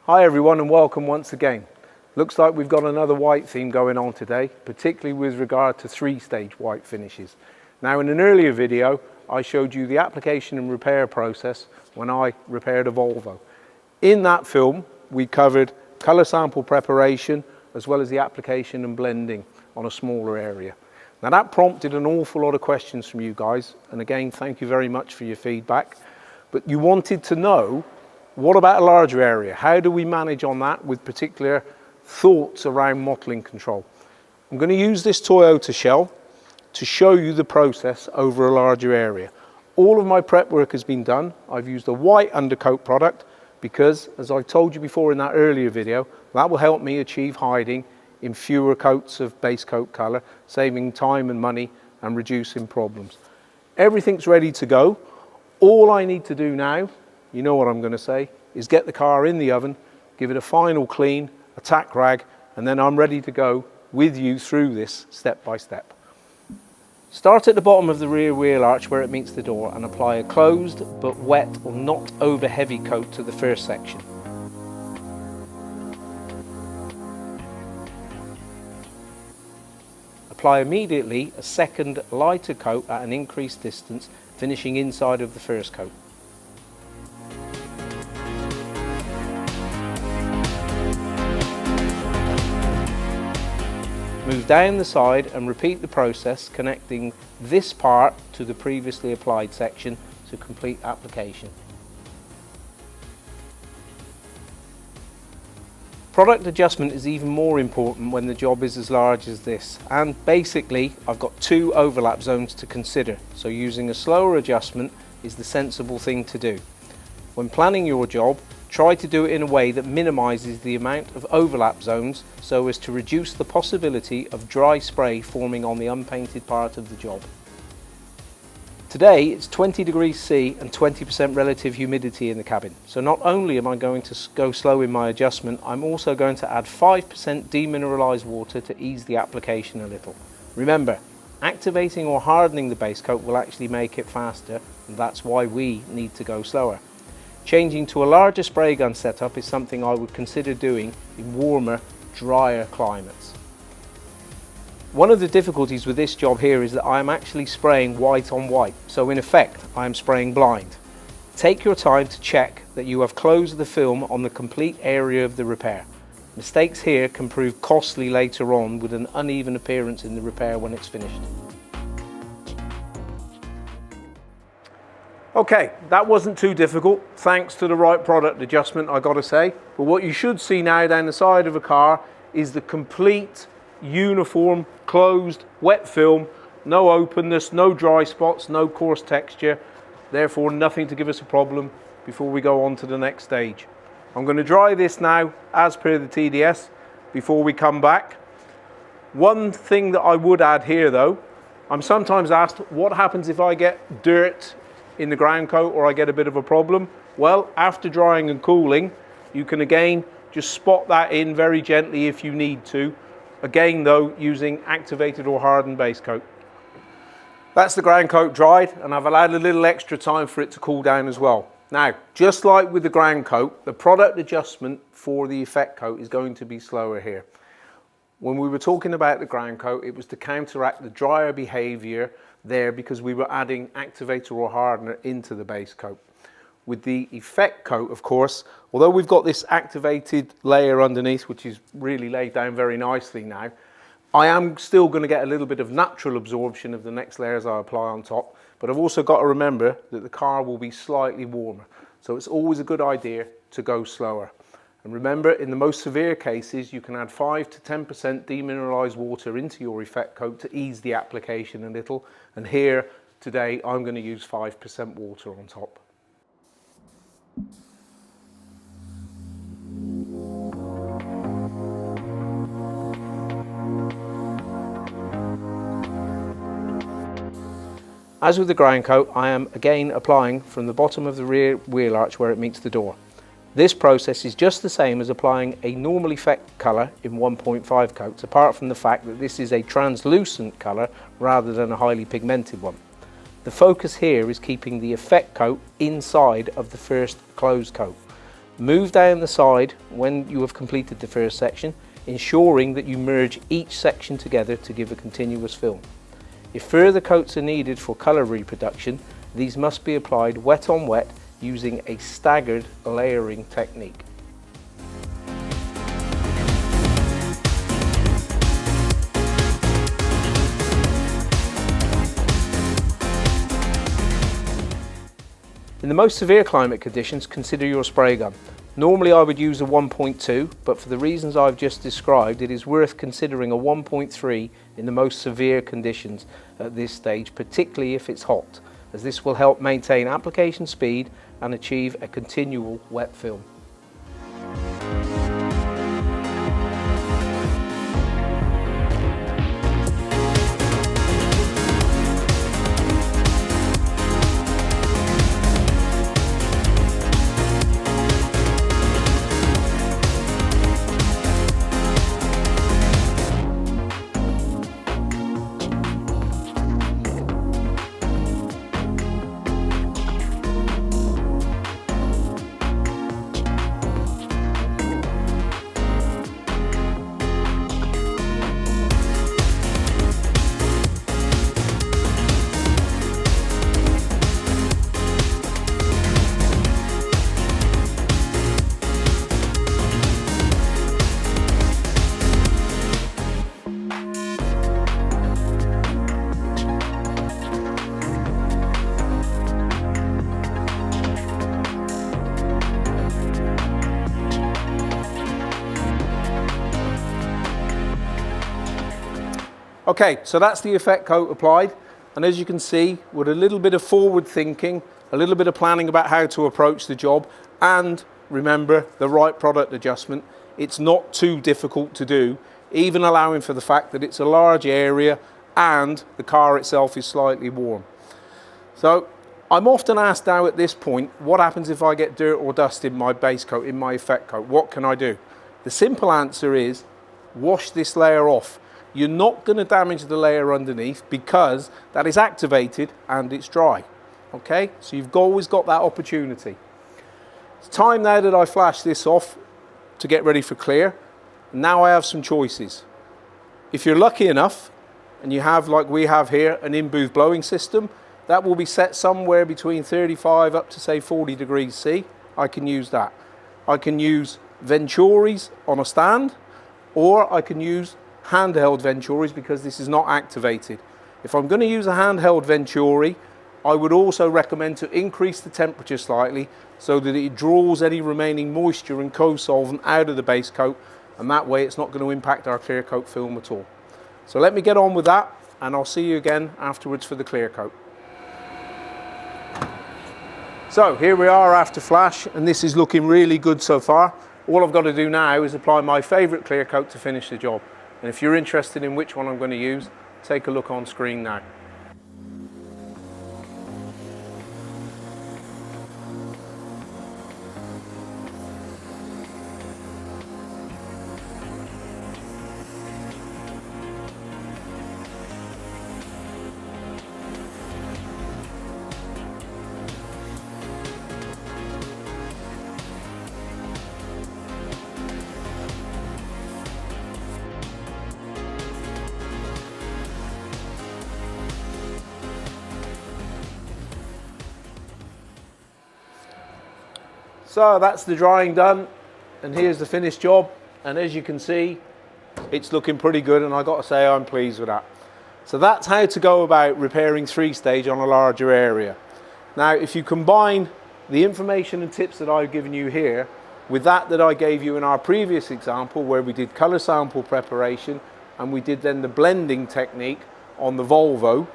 Hi everyone and welcome once again. Looks like we've got another white theme going on today, particularly with regard to three-stage white finishes. Now in an earlier video I showed you the application and repair process when I repaired a Volvo. In that film we covered colour sample preparation as well as the application and blending on a smaller area. Now that prompted an awful lot of questions from you guys, and again thank you very much for your feedback. But you wanted to know, what about a larger area? How do we manage on that with particular thoughts around mottling control? I'm going to use this Toyota shell to show you the process over a larger area. All of my prep work has been done. I've used a white undercoat product because, as I told you before in that earlier video, that will help me achieve hiding in fewer coats of base coat colour, saving time and money and reducing problems. Everything's ready to go. All I need to do now, you know what I'm going to say, is get the car in the oven, give it a final clean, a tack rag, and then I'm ready to go with you through this step by step. Start at the bottom of the rear wheel arch where it meets the door and apply a closed but wet or not over heavy coat to the first section. Apply immediately a second lighter coat at an increased distance, finishing inside of the first coat. Move down the side and repeat the process, connecting this part to the previously applied section to complete application. Product adjustment is even more important when the job is as large as this, and basically I've got two overlap zones to consider, so using a slower adjustment is the sensible thing to do. When planning your job, try to do it in a way that minimises the amount of overlap zones so as to reduce the possibility of dry spray forming on the unpainted part of the job. Today it's 20 degrees C and 20% relative humidity in the cabin, so not only am I going to go slow in my adjustment, I'm also going to add 5% demineralised water to ease the application a little. Remember, activating or hardening the base coat will actually make it faster, and that's why we need to go slower. Changing to a larger spray gun setup is something I would consider doing in warmer, drier climates. One of the difficulties with this job here is that I am actually spraying white on white, so in effect I am spraying blind. Take your time to check that you have closed the film on the complete area of the repair. Mistakes here can prove costly later on with an uneven appearance in the repair when it's finished. Okay, that wasn't too difficult, thanks to the right product adjustment, I gotta say. But what you should see now down the side of a car is the complete, uniform, closed, wet film, no openness, no dry spots, no coarse texture, therefore nothing to give us a problem before we go on to the next stage. I'm going to dry this now as per the TDS before we come back. One thing that I would add here though, I'm sometimes asked what happens if I get dirt in the ground coat or I get a bit of a problem. Well, after drying and cooling, you can again just spot that in very gently if you need to. Again though, using activated or hardened base coat. That's the ground coat dried, and I've allowed a little extra time for it to cool down as well. Now, just like with the ground coat, the product adjustment for the effect coat is going to be slower here. When we were talking about the ground coat, it was to counteract the drier behaviour there because we were adding activator or hardener into the base coat. With the effect coat, of course, although we've got this activated layer underneath, which is really laid down very nicely now, I am still going to get a little bit of natural absorption of the next layers I apply on top, but I've also got to remember that the car will be slightly warmer, so it's always a good idea to go slower. And remember, in the most severe cases, you can add 5 to 10% demineralised water into your effect coat to ease the application a little, and here today I'm going to use 5% water on top. As with the ground coat, I am again applying from the bottom of the rear wheel arch where it meets the door. This process is just the same as applying a normal effect colour in 1.5 coats, apart from the fact that this is a translucent colour rather than a highly pigmented one. The focus here is keeping the effect coat inside of the first closed coat. Move down the side when you have completed the first section, ensuring that you merge each section together to give a continuous film. If further coats are needed for colour reproduction, these must be applied wet on wet using a staggered layering technique. In the most severe climate conditions, consider your spray gun. Normally I would use a 1.2, but for the reasons I've just described, it is worth considering a 1.3 in the most severe conditions at this stage, particularly if it's hot, as this will help maintain application speed and achieve a continual wet film. Okay, so that's the effect coat applied, and as you can see, with a little bit of forward thinking, a little bit of planning about how to approach the job, and remember the right product adjustment, it's not too difficult to do, even allowing for the fact that it's a large area and the car itself is slightly warm. So I'm often asked now at this point, what happens if I get dirt or dust in my base coat, in my effect coat? What can I do? The simple answer is wash this layer off. You're not going to damage the layer underneath because that is activated and it's dry. Okay, so you've always got that opportunity. It's time now that I flash this off to get ready for clear. Now I have some choices. If you're lucky enough and you have, like we have here, an in-booth blowing system, that will be set somewhere between 35 up to say 40 degrees C. I can use that. I can use Venturis on a stand, or I can use handheld Venturis because this is not activated. If I'm going to use a handheld Venturi, I would also recommend to increase the temperature slightly so that it draws any remaining moisture and co-solvent out of the base coat, and that way it's not going to impact our clear coat film at all. So let me get on with that and I'll see you again afterwards for the clear coat. So here we are after flash, and this is looking really good so far. All I've got to do now is apply my favourite clear coat to finish the job. And if you're interested in which one I'm going to use, take a look on screen now. So that's the drying done, and here's the finished job, and as you can see it's looking pretty good, and I got to say I'm pleased with that. So that's how to go about repairing 3-stage on a larger area. Now if you combine the information and tips that I've given you here with that I gave you in our previous example where we did colour sample preparation and we did then the blending technique on the Volvo,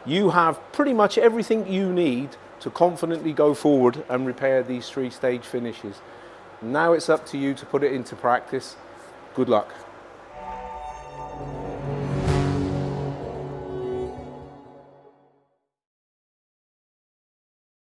you have pretty much everything you need to confidently go forward and repair these 3-stage finishes. Now it's up to you to put it into practice. Good luck.